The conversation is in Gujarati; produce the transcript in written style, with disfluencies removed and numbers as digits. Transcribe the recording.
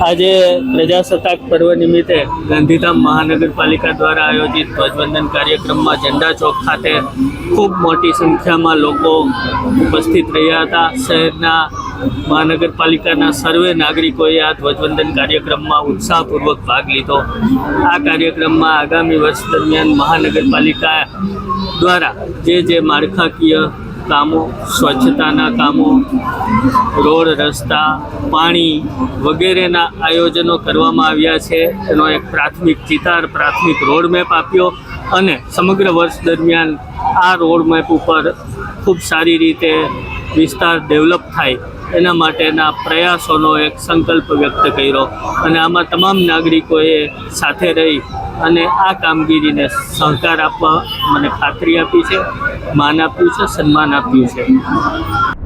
આજે પ્રજાસત્તાક પર્વ નિમિત્તે ગાંધીધામ મહાનગરપાલિકા દ્વારા આયોજિત ધ્વજવંદન કાર્યક્રમમાં ઝંડા ચોક ખાતે ખૂબ મોટી સંખ્યામાં લોકો ઉપસ્થિત રહ્યા હતા। શહેરના મહાનગરપાલિકાના સર્વે નાગરિકોએ આ ધ્વજવંદન કાર્યક્રમમાં ઉત્સાહપૂર્વક ભાગ લીધો। આ કાર્યક્રમમાં આગામી વર્ષ દરમિયાન મહાનગરપાલિકા દ્વારા જે માળખાકીય કામો, સ્વચ્છતાના કામો, રોડ રસ્તા, પાણી વગેરેના આયોજનો કરવામાં આવ્યા છે એનો એક પ્રાથમિક ચિતાર, પ્રાથમિક રોડમેપ આપ્યો અને સમગ્ર વર્ષ દરમિયાન આ રોડમેપ ઉપર ખૂબ સારી રીતે વિસ્તાર ડેવલપ થાય એના માટેના પ્રયાસોનો એક સંકલ્પ વ્યક્ત કર્યો અને આમાં તમામ નાગરિકોએ સાથે રહી અને આ કામગીરીને સહકાર આપવા મને ખાતરી આપી છે, માન આપ્યું છે, સન્માન આપ્યું છે।